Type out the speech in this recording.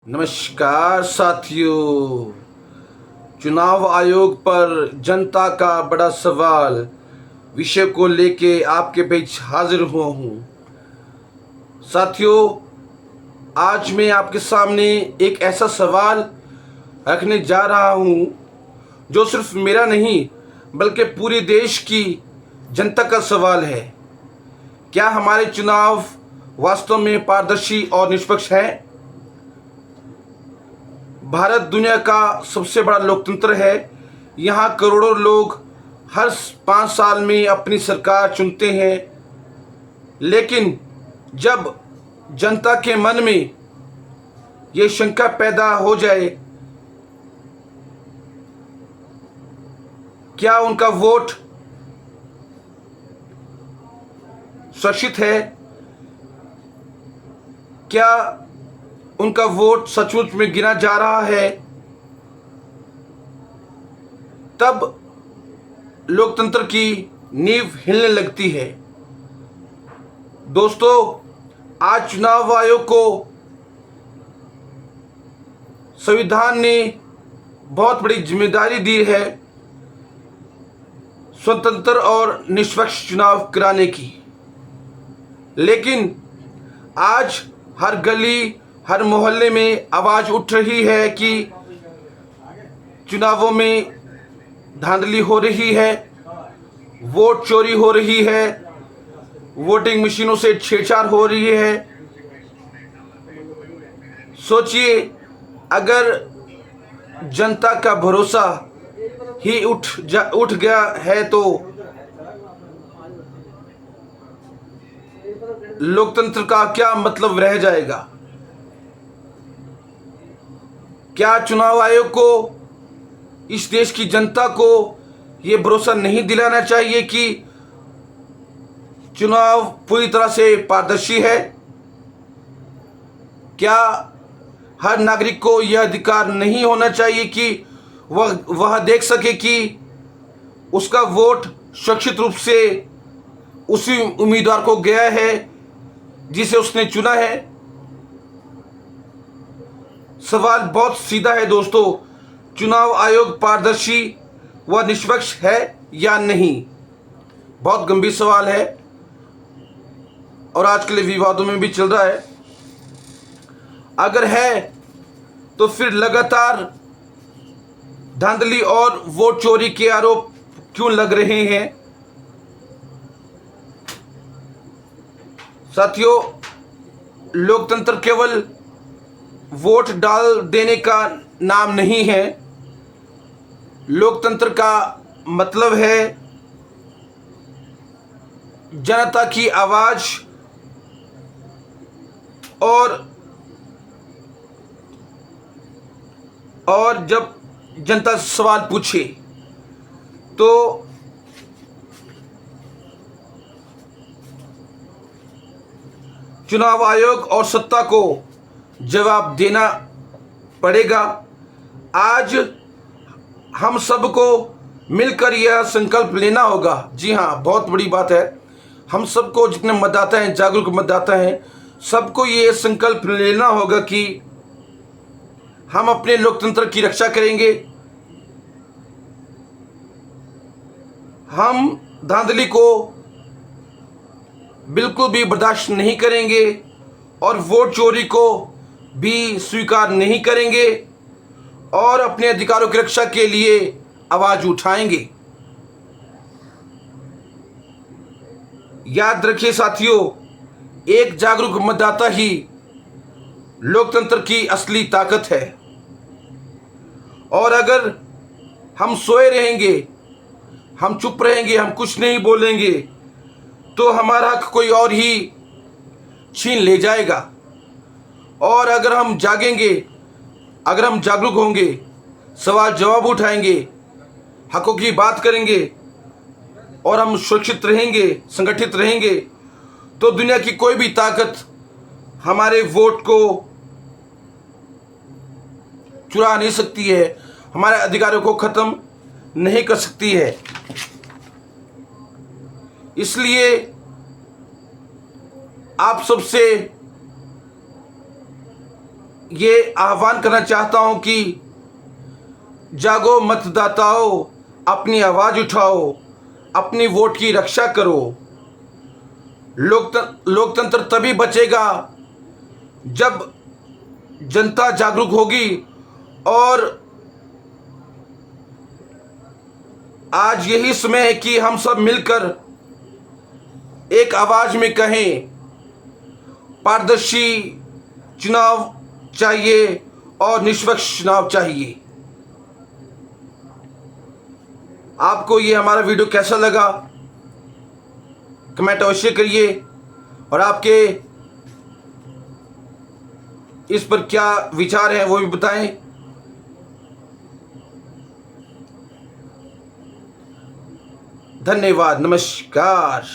नमस्कार साथियों। चुनाव आयोग पर जनता का बड़ा सवाल विषय को लेके आपके बीच हाजिर हुआ हूँ। साथियों, आज मैं आपके सामने एक ऐसा सवाल रखने जा रहा हूँ जो सिर्फ मेरा नहीं बल्कि पूरे देश की जनता का सवाल है। क्या हमारे चुनाव वास्तव में पारदर्शी और निष्पक्ष है? भारत दुनिया का सबसे बड़ा लोकतंत्र है। यहाँ करोड़ों लोग हर 5 साल में अपनी सरकार चुनते हैं, लेकिन जब जनता के मन में ये शंका पैदा हो जाए, क्या उनका वोट सुरक्षित है, क्या उनका वोट सचमुच में गिना जा रहा है, तब लोकतंत्र की नींव हिलने लगती है। दोस्तों, आज चुनाव आयोग को संविधान ने बहुत बड़ी जिम्मेदारी दी है स्वतंत्र और निष्पक्ष चुनाव कराने की, लेकिन आज हर गली हर मोहल्ले में आवाज़ उठ रही है कि चुनावों में धांधली हो रही है, वोट चोरी हो रही है, वोटिंग मशीनों से छेड़छाड़ हो रही है। सोचिए, अगर जनता का भरोसा ही उठ गया है तो लोकतंत्र का क्या मतलब रह जाएगा? क्या चुनाव आयोग को इस देश की जनता को ये भरोसा नहीं दिलाना चाहिए कि चुनाव पूरी तरह से पारदर्शी है? क्या हर नागरिक को यह अधिकार नहीं होना चाहिए कि वह देख सके कि उसका वोट सुरक्षित रूप से उसी उम्मीदवार को गया है जिसे उसने चुना है? सवाल बहुत सीधा है दोस्तों। चुनाव आयोग पारदर्शी व निष्पक्ष है या नहीं? बहुत गंभीर सवाल है और आज के लिए विवादों में भी चल रहा है। अगर है तो फिर लगातार धांधली और वोट चोरी के आरोप क्यों लग रहे हैं? साथियों, लोकतंत्र केवल वोट डाल देने का नाम नहीं है। लोकतंत्र का मतलब है जनता की आवाज़, और जब जनता सवाल पूछे तो चुनाव आयोग और सत्ता को जवाब देना पड़ेगा। आज हम सबको मिलकर यह संकल्प लेना होगा। जी हाँ, बहुत बड़ी बात है। हम सबको, जितने मतदाता हैं, जागरूक मतदाता हैं, सबको ये संकल्प लेना होगा कि हम अपने लोकतंत्र की रक्षा करेंगे। हम धांधली को बिल्कुल भी बर्दाश्त नहीं करेंगे और वोट चोरी को भी स्वीकार नहीं करेंगे और अपने अधिकारों की रक्षा के लिए आवाज़ उठाएंगे। याद रखिए साथियों, एक जागरूक मतदाता ही लोकतंत्र की असली ताकत है। और अगर हम सोए रहेंगे, हम चुप रहेंगे, हम कुछ नहीं बोलेंगे, तो हमारा हक कोई और ही छीन ले जाएगा। और अगर हम जागेंगे, अगर हम जागरूक होंगे, सवाल जवाब उठाएंगे, हकों की बात करेंगे और हम सुरक्षित रहेंगे, संगठित रहेंगे, तो दुनिया की कोई भी ताकत हमारे वोट को चुरा नहीं सकती है, हमारे अधिकारों को ख़त्म नहीं कर सकती है। इसलिए आप सबसे ये आह्वान करना चाहता हूं कि जागो मतदाताओं, अपनी आवाज़ उठाओ, अपनी वोट की रक्षा करो। लोकतंत्र तभी बचेगा जब जनता जागरूक होगी। और आज यही समय है कि हम सब मिलकर एक आवाज़ में कहें, पारदर्शी चुनाव चाहिए और निष्पक्ष चुनाव चाहिए। आपको ये हमारा वीडियो कैसा लगा, कमेंट अवश्य करिए और आपके इस पर क्या विचार हैं वो भी बताएं। धन्यवाद, नमस्कार।